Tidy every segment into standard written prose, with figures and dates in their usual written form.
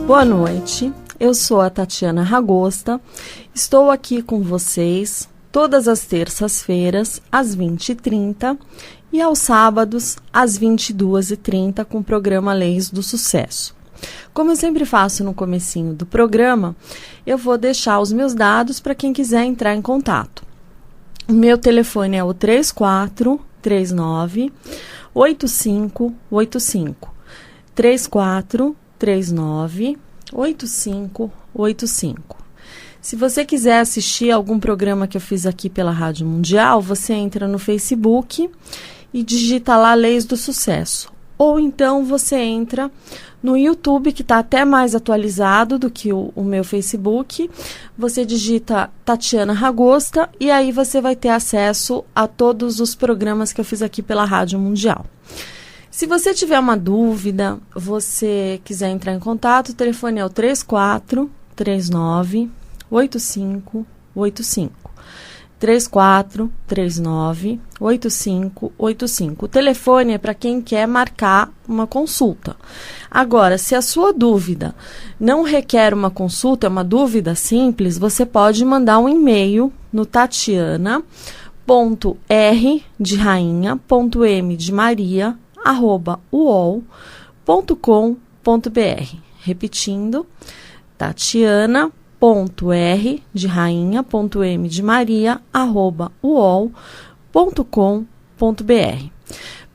Boa noite, eu sou a Tatiana Ragosta, estou aqui com vocês todas as terças-feiras às 20h30 e aos sábados às 22h30 com o programa Leis do Sucesso. Como eu sempre faço no comecinho do programa, eu vou deixar os meus dados para quem quiser entrar em contato. O meu telefone é o 3439-8585. 3439-8585. Se você quiser assistir algum programa que eu fiz aqui pela Rádio Mundial, você entra no Facebook e digita lá Leis do Sucesso. Ou então você entra no YouTube, que está até mais atualizado do que o meu Facebook. Você digita Tatiana Ragosta e aí você vai ter acesso a todos os programas que eu fiz aqui pela Rádio Mundial. Se você tiver uma dúvida, você quiser entrar em contato, o telefone é o 3439-8585. 3439-8585. O telefone é para quem quer marcar uma consulta. Agora, se a sua dúvida não requer uma consulta, é uma dúvida simples, você pode mandar um e-mail no tatiana.r@uol.com.br. Repetindo, tatiana.r@uol.com.br.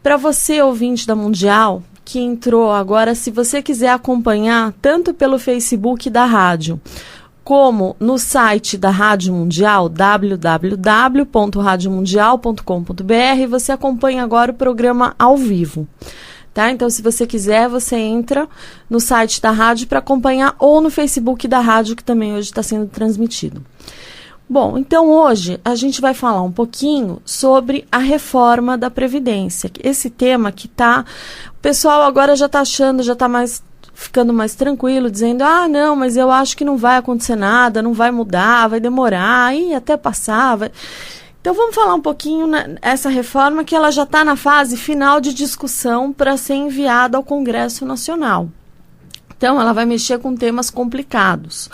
Para você, ouvinte da Mundial, que entrou agora, se você quiser acompanhar tanto pelo Facebook da rádio, como no site da Rádio Mundial, www.radiomundial.com.br, você acompanha agora o programa ao vivo. Tá? Então, se você quiser, você entra no site da rádio para acompanhar ou no Facebook da rádio, que também hoje está sendo transmitido. Bom, então hoje a gente vai falar um pouquinho sobre a reforma da Previdência. Esse tema que tá... O pessoal agora já está achando, já está ficando mais tranquilo, dizendo, não, mas eu acho que não vai acontecer nada, não vai mudar, vai demorar, até passar, vai... Então, vamos falar um pouquinho nessa reforma que ela já está na fase final de discussão para ser enviada ao Congresso Nacional. Então, ela vai mexer com temas complicados,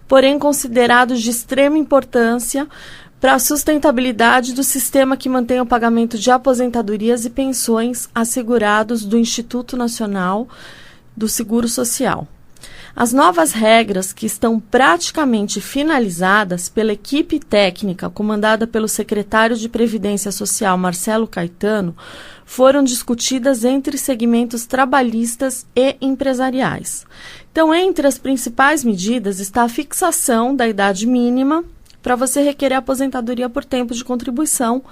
porém considerados de extrema importância para a sustentabilidade do sistema que mantém o pagamento de aposentadorias e pensões assegurados do Instituto Nacional do Seguro Social. As novas regras, que estão praticamente finalizadas pela equipe técnica comandada pelo secretário de Previdência Social, Marcelo Caetano, foram discutidas entre segmentos trabalhistas e empresariais. Então, entre as principais medidas está a fixação da idade mínima para você requerer aposentadoria por tempo de contribuição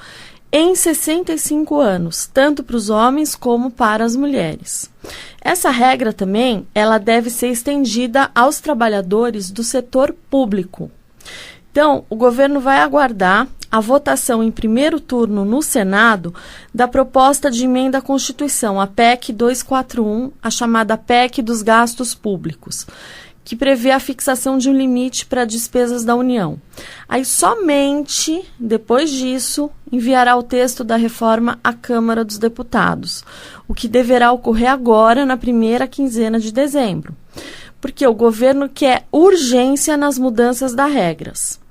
em 65 anos, tanto para os homens como para as mulheres. Essa regra também, ela deve ser estendida aos trabalhadores do setor público. Então, o governo vai aguardar a votação em primeiro turno no Senado da proposta de emenda à Constituição, a PEC 241, a chamada PEC dos gastos públicos, que prevê a fixação de um limite para despesas da União. Aí, somente depois disso, enviará o texto da reforma à Câmara dos Deputados, o que deverá ocorrer agora, na primeira quinzena de dezembro, porque o governo quer urgência nas mudanças das regras.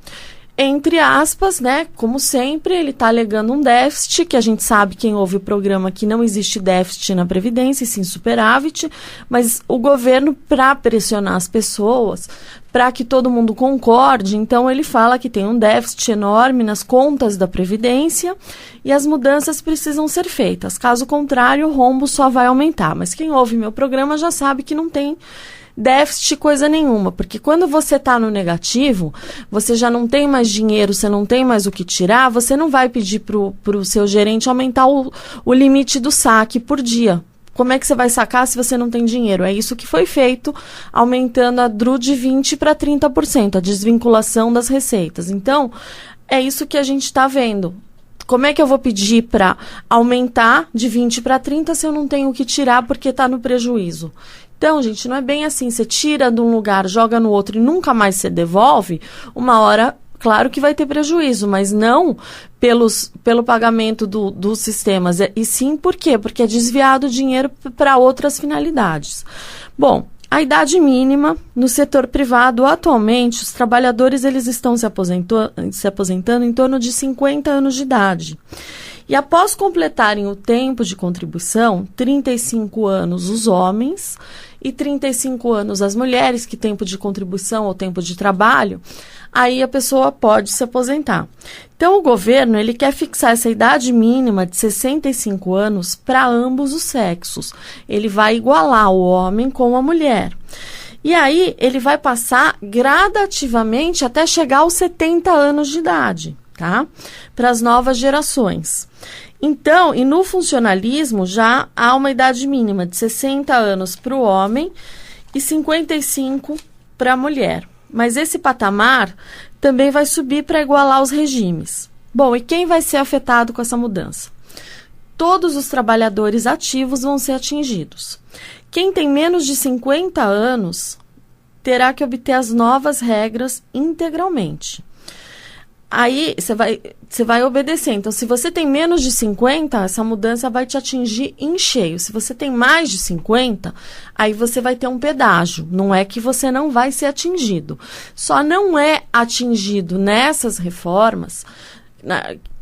Entre aspas, né, como sempre, ele está alegando um déficit, que a gente sabe, quem ouve o programa, que não existe déficit na Previdência, e sim superávit, mas o governo, para pressionar as pessoas, para que todo mundo concorde, então ele fala que tem um déficit enorme nas contas da Previdência e as mudanças precisam ser feitas. Caso contrário, o rombo só vai aumentar. Mas quem ouve meu programa já sabe que não tem déficit coisa nenhuma, porque quando você está no negativo, você já não tem mais dinheiro, você não tem mais o que tirar, você não vai pedir para o seu gerente aumentar o limite do saque por dia. Como é que você vai sacar se você não tem dinheiro? É isso que foi feito, aumentando a DRU de 20% para 30%, a desvinculação das receitas. Então, é isso que a gente está vendo. Como é que eu vou pedir para aumentar de 20 para 30 se eu não tenho o que tirar porque está no prejuízo? Então, gente, não é bem assim. Você tira de um lugar, joga no outro e nunca mais você devolve, uma hora, claro que vai ter prejuízo, mas não pelo pagamento dos sistemas. E sim, por quê? Porque é desviado dinheiro para outras finalidades. Bom, a idade mínima no setor privado, atualmente, os trabalhadores eles estão se aposentando em torno de 50 anos de idade. E após completarem o tempo de contribuição, 35 anos os homens e 35 anos as mulheres, que tempo de contribuição ou tempo de trabalho, aí a pessoa pode se aposentar. Então, o governo ele quer fixar essa idade mínima de 65 anos para ambos os sexos. Ele vai igualar o homem com a mulher. E aí, ele vai passar gradativamente até chegar aos 70 anos de idade, tá? Para as novas gerações. Então, e no funcionalismo já há uma idade mínima de 60 anos para o homem e 55 para a mulher. Mas esse patamar também vai subir para igualar os regimes. Bom, e quem vai ser afetado com essa mudança? Todos os trabalhadores ativos vão ser atingidos. Quem tem menos de 50 anos terá que obter as novas regras integralmente. Aí você vai obedecer. Então, se você tem menos de 50, essa mudança vai te atingir em cheio. Se você tem mais de 50, aí você vai ter um pedágio. Não é que você não vai ser atingido. Só não é atingido nessas reformas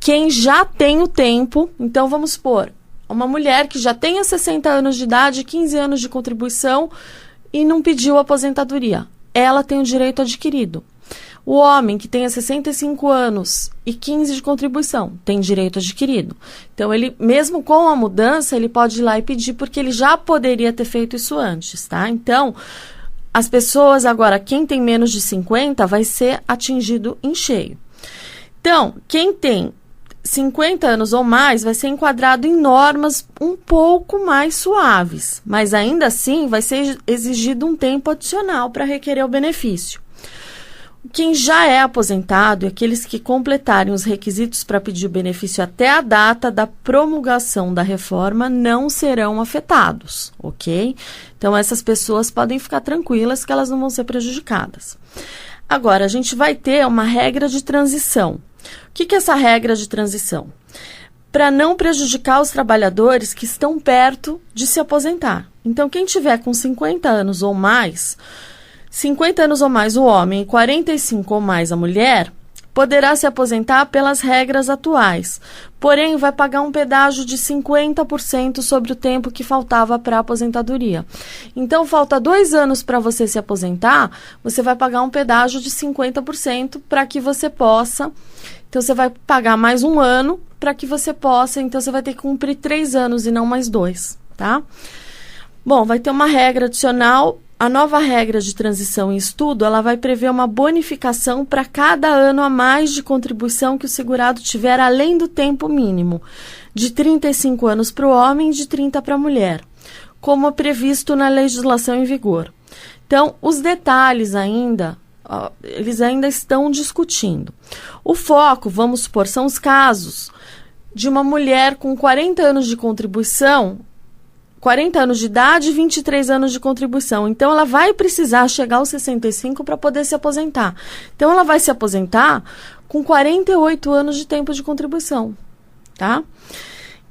quem já tem o tempo. Então, vamos supor, uma mulher que já tenha 60 anos de idade, 15 anos de contribuição e não pediu aposentadoria. Ela tem o direito adquirido. O homem que tenha 65 anos e 15 de contribuição tem direito adquirido. Então, ele, mesmo com a mudança, ele pode ir lá e pedir, porque ele já poderia ter feito isso antes, tá? Então, as pessoas agora, quem tem menos de 50 vai ser atingido em cheio. Então, quem tem 50 anos ou mais vai ser enquadrado em normas um pouco mais suaves, mas ainda assim vai ser exigido um tempo adicional para requerer o benefício. Quem já é aposentado e aqueles que completarem os requisitos para pedir o benefício até a data da promulgação da reforma não serão afetados, ok? Então, essas pessoas podem ficar tranquilas que elas não vão ser prejudicadas. Agora, a gente vai ter uma regra de transição. O que é essa regra de transição? Para não prejudicar os trabalhadores que estão perto de se aposentar. Então, quem tiver com 50 anos ou mais... 50 anos ou mais o homem e 45 ou mais a mulher, poderá se aposentar pelas regras atuais, porém vai pagar um pedágio de 50% sobre o tempo que faltava para a aposentadoria. Então, falta 2 anos para você se aposentar, você vai pagar um pedágio de 50% para que você possa... Então, você vai pagar mais 1 ano para que você possa... Então, você vai ter que cumprir 3 anos e não mais 2, tá? Bom, vai ter uma regra adicional. A nova regra de transição em estudo, ela vai prever uma bonificação para cada ano a mais de contribuição que o segurado tiver além do tempo mínimo, de 35 anos para o homem e de 30 para a mulher, como é previsto na legislação em vigor. Então, os detalhes ainda, eles ainda estão discutindo. O foco, vamos supor, são os casos de uma mulher com 40 anos de contribuição, 40 anos de idade e 23 anos de contribuição. Então, ela vai precisar chegar aos 65 para poder se aposentar. Então, ela vai se aposentar com 48 anos de tempo de contribuição, tá?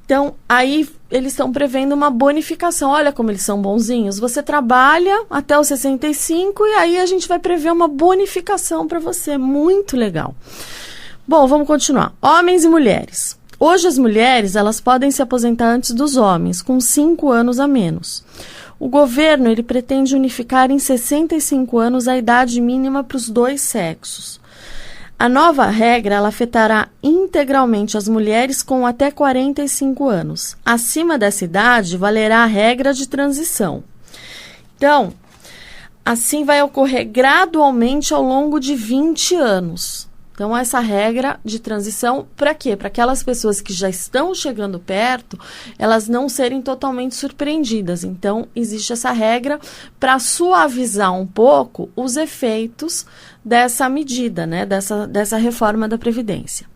Então, aí eles estão prevendo uma bonificação. Olha como eles são bonzinhos. Você trabalha até os 65 e aí a gente vai prever uma bonificação para você. Muito legal. Bom, vamos continuar. Homens e mulheres. Hoje as mulheres, elas podem se aposentar antes dos homens, com 5 anos a menos. O governo, ele pretende unificar em 65 anos a idade mínima para os 2 sexos. A nova regra, ela afetará integralmente as mulheres com até 45 anos. Acima dessa idade, valerá a regra de transição. Então, assim vai ocorrer gradualmente ao longo de 20 anos. Então, essa regra de transição, para quê? Para aquelas pessoas que já estão chegando perto, elas não serem totalmente surpreendidas. Então, existe essa regra para suavizar um pouco os efeitos dessa medida, né? Dessa reforma da Previdência.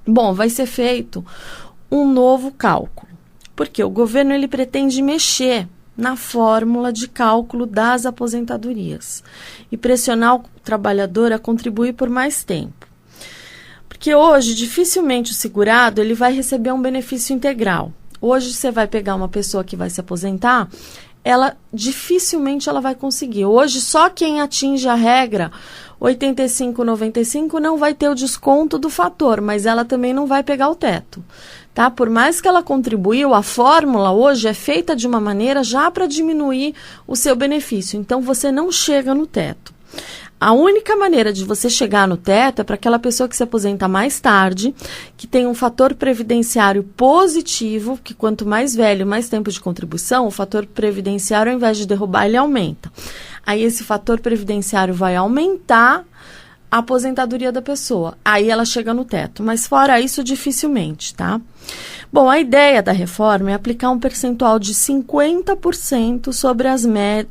Bom, vai ser feito um novo cálculo, porque o governo ele pretende mexer na fórmula de cálculo das aposentadorias e pressionar o trabalhador a contribuir por mais tempo. Porque hoje, dificilmente o segurado ele vai receber um benefício integral. Hoje você vai pegar uma pessoa que vai se aposentar, ela dificilmente ela vai conseguir. Hoje, só quem atinge a regra 85, 95 não vai ter o desconto do fator, mas ela também não vai pegar o teto. Tá? Por mais que ela contribuiu, a fórmula hoje é feita de uma maneira já para diminuir o seu benefício. Então, você não chega no teto. A única maneira de você chegar no teto é para aquela pessoa que se aposenta mais tarde, que tem um fator previdenciário positivo, que quanto mais velho, mais tempo de contribuição, o fator previdenciário, ao invés de derrubar, ele aumenta. Aí esse fator previdenciário vai aumentar a aposentadoria da pessoa. Aí ela chega no teto. Mas fora isso, dificilmente, tá? Bom, a ideia da reforma é aplicar um percentual de 50%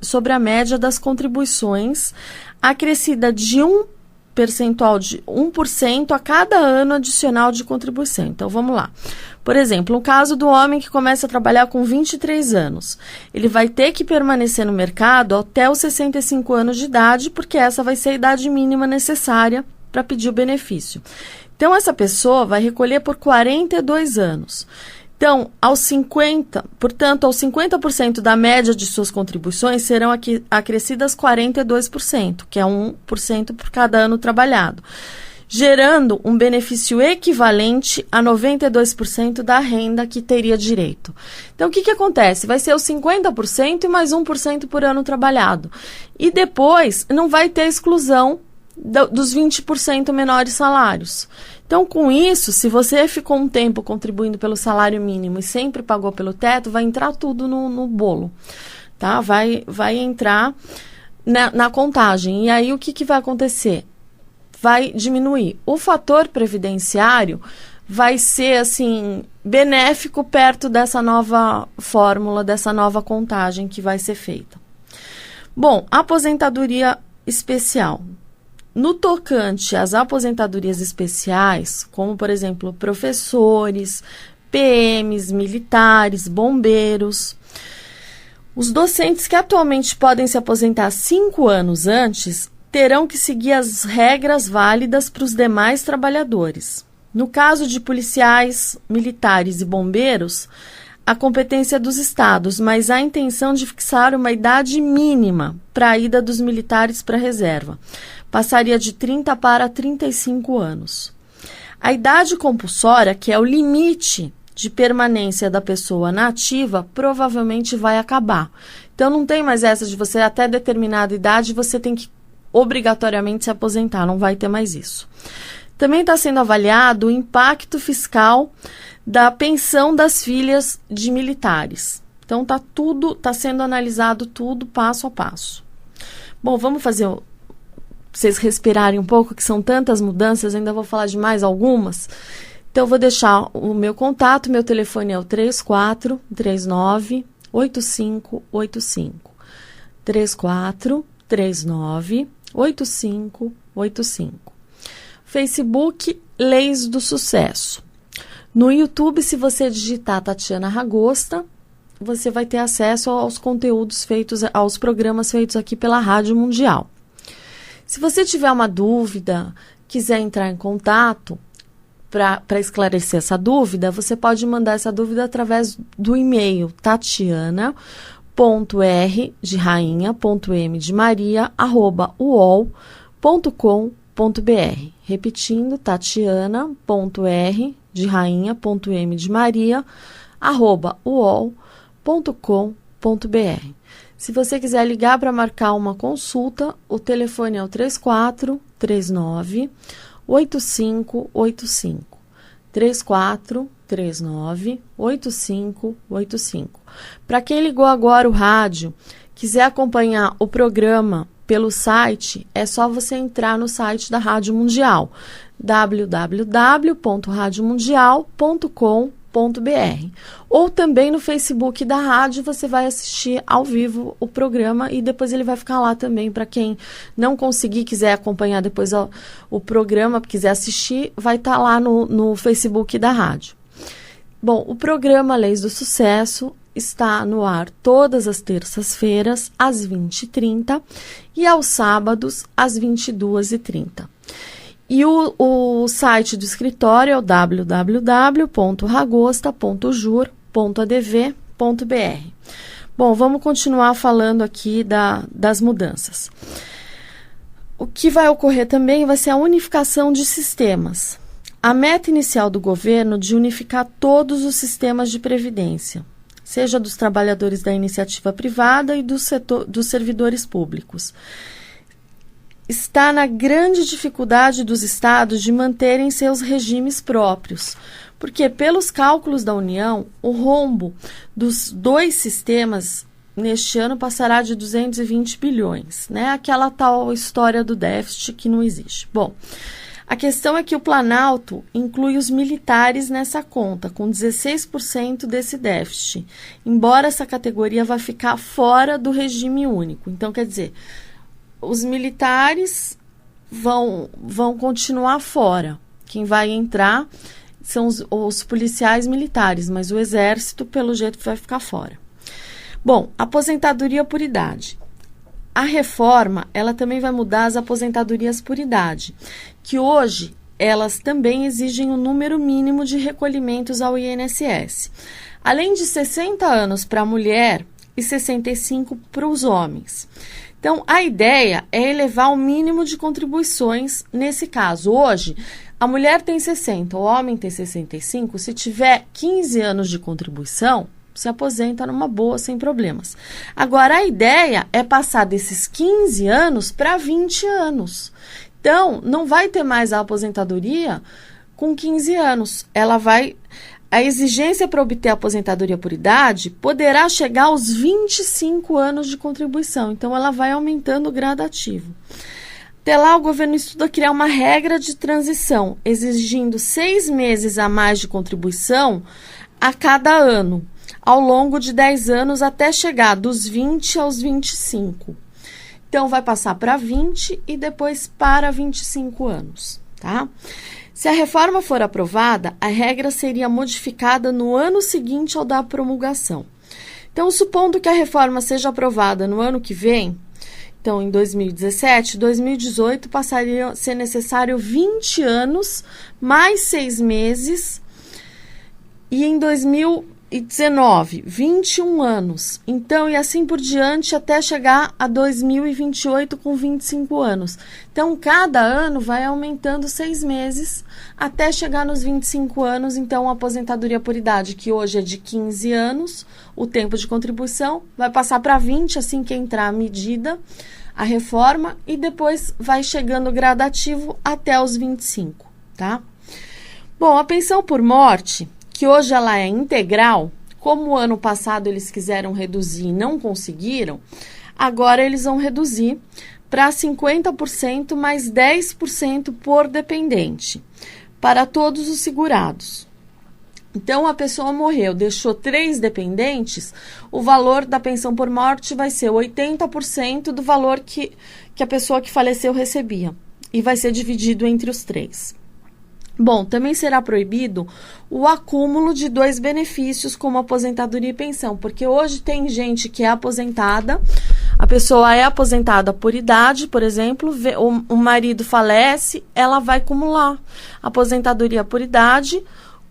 sobre a média das contribuições, acrescida de um percentual de 1% a cada ano adicional de contribuição. Então, vamos lá. Por exemplo, no caso do homem que começa a trabalhar com 23 anos, ele vai ter que permanecer no mercado até os 65 anos de idade, porque essa vai ser a idade mínima necessária para pedir o benefício. Então, essa pessoa vai recolher por 42 anos. Então, aos 50% da média de suas contribuições serão acrescidas 42%, que é 1% por cada ano trabalhado, gerando um benefício equivalente a 92% da renda que teria direito. Então, o que acontece? Vai ser os 50% e mais 1% por ano trabalhado. E depois, não vai ter exclusão dos 20% menores salários. Então, com isso, se você ficou um tempo contribuindo pelo salário mínimo e sempre pagou pelo teto, vai entrar tudo no bolo, tá? Vai entrar na contagem. E aí, o que vai acontecer? Vai diminuir. O fator previdenciário vai ser, assim, benéfico perto dessa nova fórmula, dessa nova contagem que vai ser feita. Bom, aposentadoria especial. No tocante às aposentadorias especiais, como, por exemplo, professores, PMs, militares, bombeiros, os docentes que atualmente podem se aposentar 5 anos antes terão que seguir as regras válidas para os demais trabalhadores. No caso de policiais, militares e bombeiros, a competência é dos estados, mas há a intenção de fixar uma idade mínima para a ida dos militares para a reserva. Passaria de 30 para 35 anos. A idade compulsória, que é o limite de permanência da pessoa na ativa, provavelmente vai acabar. Então, não tem mais essa de você, até determinada idade, você tem que obrigatoriamente se aposentar, não vai ter mais isso. Também está sendo avaliado o impacto fiscal da pensão das filhas de militares. Então, está sendo analisado tudo passo a passo. Bom, vamos fazer vocês respirarem um pouco, que são tantas mudanças, ainda vou falar de mais algumas. Então, eu vou deixar o meu contato, meu telefone é o 3439-8585. 3439-8585. Facebook, Leis do Sucesso. No YouTube, se você digitar Tatiana Ragosta, você vai ter acesso aos conteúdos feitos, aos programas feitos aqui pela Rádio Mundial. Se você tiver uma dúvida, quiser entrar em contato para esclarecer essa dúvida, você pode mandar essa dúvida através do e-mail tatiana.r de rainha, .m de maria, @uol.com.br. Repetindo, tatiana.r de rainha, .m de maria, @uol.com.br. Se você quiser ligar para marcar uma consulta, o telefone é o 3439-8585. 3439-8585. Para quem ligou agora o rádio, quiser acompanhar o programa pelo site, é só você entrar no site da Rádio Mundial, www.radiomundial.com.br. Ou também no Facebook da rádio, você vai assistir ao vivo o programa e depois ele vai ficar lá também para quem não conseguir, quiser acompanhar depois o programa, quiser assistir, vai estar lá no Facebook da rádio. Bom, o programa Leis do Sucesso está no ar todas as terças-feiras, às 20h30 e aos sábados, às 22h30. E o site do escritório é o www.ragosta.jur.br. Bom, vamos continuar falando aqui das mudanças. O que vai ocorrer também vai ser a unificação de sistemas. A meta inicial do governo de unificar todos os sistemas de previdência, seja dos trabalhadores da iniciativa privada e dos servidores públicos, está na grande dificuldade dos estados de manterem seus regimes próprios, porque, pelos cálculos da União, o rombo dos dois sistemas neste ano passará de 220 bilhões, né? Aquela tal história do déficit que não existe. Bom, a questão é que o Planalto inclui os militares nessa conta, com 16% desse déficit, embora essa categoria vá ficar fora do regime único. Então, quer dizer, os militares vão continuar fora. Quem vai entrar são os policiais militares, mas o exército, pelo jeito, vai ficar fora. Bom, aposentadoria por idade. A reforma, ela também vai mudar as aposentadorias por idade, que hoje elas também exigem um número mínimo de recolhimentos ao INSS. Além de 60 anos para a mulher e 65 para os homens. Então, a ideia é elevar o mínimo de contribuições nesse caso. Hoje, a mulher tem 60, o homem tem 65, se tiver 15 anos de contribuição, se aposenta numa boa, sem problemas. Agora, a ideia é passar desses 15 anos para 20 anos. Então, não vai ter mais a aposentadoria com 15 anos. A exigência para obter a aposentadoria por idade poderá chegar aos 25 anos de contribuição. Então, ela vai aumentando gradativo. Até lá, o governo estuda criar uma regra de transição, exigindo 6 meses a mais de contribuição a cada ano, ao longo de 10 anos, até chegar dos 20 aos 25. Então, vai passar para 20 e depois para 25 anos, tá? Se a reforma for aprovada, a regra seria modificada no ano seguinte ao da promulgação. Então, supondo que a reforma seja aprovada no ano que vem, então, em 2017, 2018 passaria a ser necessário 20 anos, mais 6 meses, e em 2019, 21 anos. Então, e assim por diante, até chegar a 2028 com 25 anos. Então, cada ano vai aumentando 6 meses, até chegar nos 25 anos. Então, a aposentadoria por idade, que hoje é de 15 anos, o tempo de contribuição, vai passar para 20, assim que entrar a medida, a reforma, e depois vai chegando gradativo até os 25, tá? Bom, a pensão por morte, que hoje ela é integral, como o ano passado eles quiseram reduzir e não conseguiram, agora eles vão reduzir para 50% mais 10% por dependente, para todos os segurados. Então, a pessoa morreu, deixou 3 dependentes, o valor da pensão por morte vai ser 80% do valor que a pessoa que faleceu recebia, e vai ser dividido entre os 3. Bom, também será proibido o acúmulo de 2 benefícios, como aposentadoria e pensão, porque hoje tem gente que é aposentada, a pessoa é aposentada por idade, por exemplo, o marido falece, ela vai acumular aposentadoria por idade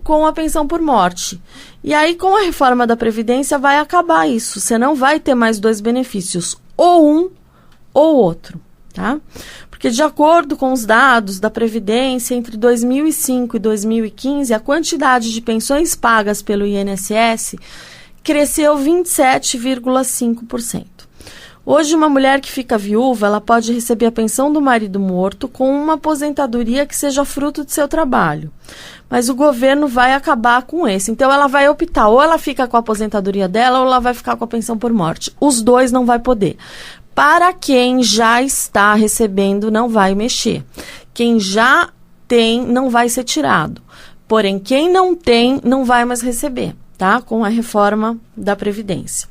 com a pensão por morte. E aí, com a reforma da Previdência, vai acabar isso. Você não vai ter mais 2 benefícios, ou um ou outro, tá? Porque, de acordo com os dados da Previdência, entre 2005 e 2015, a quantidade de pensões pagas pelo INSS cresceu 27,5%. Hoje, uma mulher que fica viúva, ela pode receber a pensão do marido morto com uma aposentadoria que seja fruto de seu trabalho. Mas o governo vai acabar com esse. Então, ela vai optar, ou ela fica com a aposentadoria dela, ou ela vai ficar com a pensão por morte. Os dois não vai poder. Para quem já está recebendo, não vai mexer. Quem já tem, não vai ser tirado. Porém, quem não tem, não vai mais receber, tá? Com a reforma da Previdência.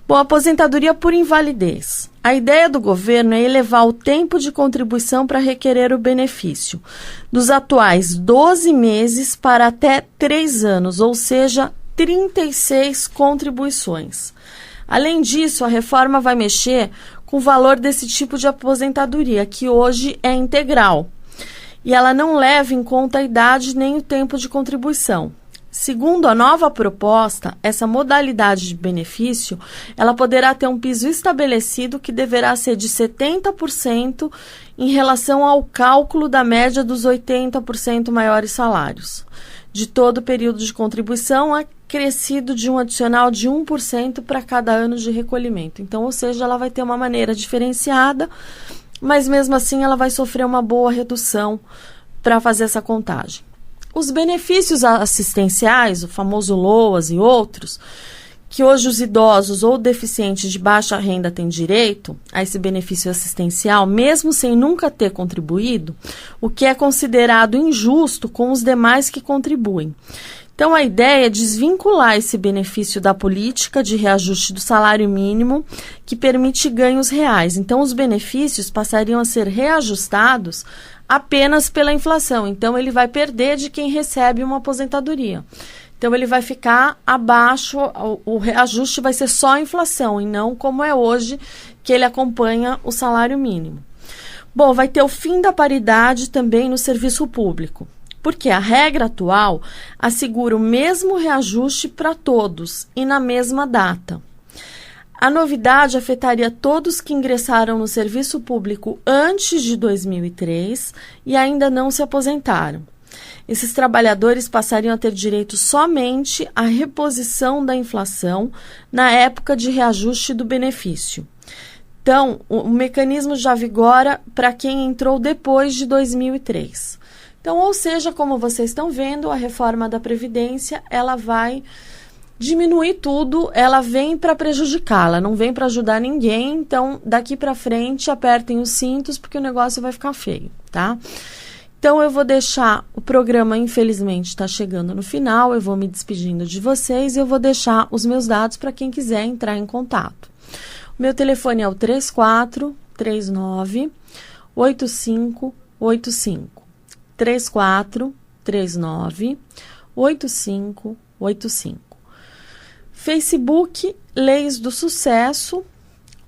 Bom, aposentadoria por invalidez. A ideia do governo é elevar o tempo de contribuição para requerer o benefício, dos atuais 12 meses para até 3 anos, ou seja, 36 contribuições. Além disso, a reforma vai mexer com o valor desse tipo de aposentadoria, que hoje é integral, e ela não leva em conta a idade nem o tempo de contribuição. Segundo a nova proposta, essa modalidade de benefício, ela poderá ter um piso estabelecido que deverá ser de 70% em relação ao cálculo da média dos 80% maiores salários de todo o período de contribuição, acrescido de um adicional de 1% para cada ano de recolhimento. Então, ou seja, ela vai ter uma maneira diferenciada, mas mesmo assim ela vai sofrer uma boa redução para fazer essa contagem. Os benefícios assistenciais, o famoso LOAS e outros, que hoje os idosos ou deficientes de baixa renda têm direito a esse benefício assistencial, mesmo sem nunca ter contribuído, o que é considerado injusto com os demais que contribuem. Então, a ideia é desvincular esse benefício da política de reajuste do salário mínimo, que permite ganhos reais. Então, os benefícios passariam a ser reajustados apenas pela inflação. Então, ele vai perder de quem recebe uma aposentadoria. Então, ele vai ficar abaixo, o reajuste vai ser só a inflação, e não como é hoje, que ele acompanha o salário mínimo. Bom, vai ter o fim da paridade também no serviço público, porque a regra atual assegura o mesmo reajuste para todos e na mesma data. A novidade afetaria todos que ingressaram no serviço público antes de 2003 e ainda não se aposentaram. Esses trabalhadores passariam a ter direito somente à reposição da inflação na época de reajuste do benefício. Então, o mecanismo já vigora para quem entrou depois de 2003. Então, ou seja, como vocês estão vendo, a reforma da Previdência, ela vai diminuir tudo, ela vem para prejudicar, ela não vem para ajudar ninguém. Então, daqui para frente, apertem os cintos, porque o negócio vai ficar feio, tá? Então, eu vou deixar, o programa infelizmente está chegando no final, eu vou me despedindo de vocês e eu vou deixar os meus dados para quem quiser entrar em contato. O meu telefone é o 3439-8585. 3439-8585. Facebook, Leis do Sucesso,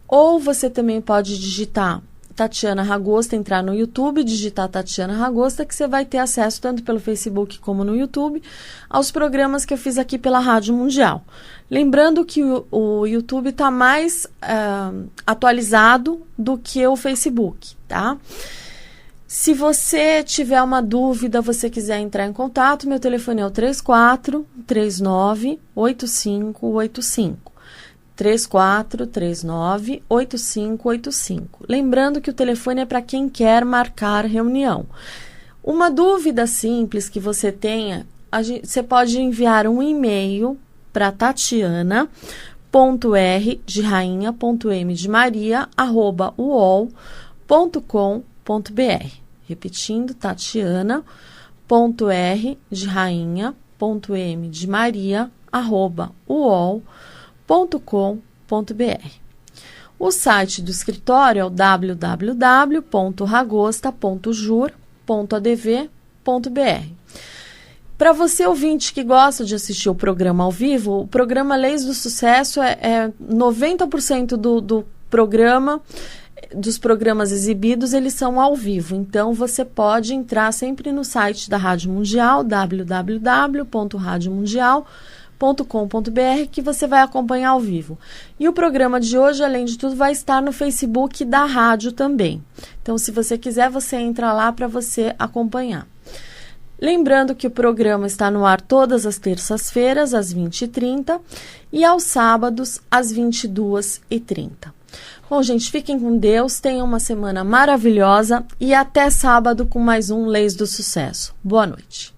ou você também pode digitar Tatiana Ragosta, entrar no YouTube, digitar Tatiana Ragosta, que você vai ter acesso, tanto pelo Facebook como no YouTube, aos programas que eu fiz aqui pela Rádio Mundial. Lembrando que o YouTube está mais atualizado do que o Facebook, tá? Se você tiver uma dúvida, você quiser entrar em contato, meu telefone é o 3439-8585. 3439-8585. Lembrando que o telefone é para quem quer marcar reunião. Uma dúvida simples que você tenha, você pode enviar um e-mail para tatiana.r de rainha, .m de maria, @uol.com.br. Repetindo, tatiana.r de rainha, .m de maria, @uol.com.br. O site do escritório é o www.ragosta.jur.adv.br. Para você ouvinte que gosta de assistir o programa ao vivo, o programa Leis do Sucesso é 90% do programa, dos programas exibidos, eles são ao vivo. Então, você pode entrar sempre no site da Rádio Mundial, www.radiomundial.com.br, que você vai acompanhar ao vivo. E o programa de hoje, além de tudo, vai estar no Facebook da rádio também. Então, se você quiser, você entra lá para você acompanhar. Lembrando que o programa está no ar todas as terças-feiras, às 20h30, e aos sábados, às 22h30. Bom, gente, fiquem com Deus, tenham uma semana maravilhosa e até sábado com mais um Leis do Sucesso. Boa noite.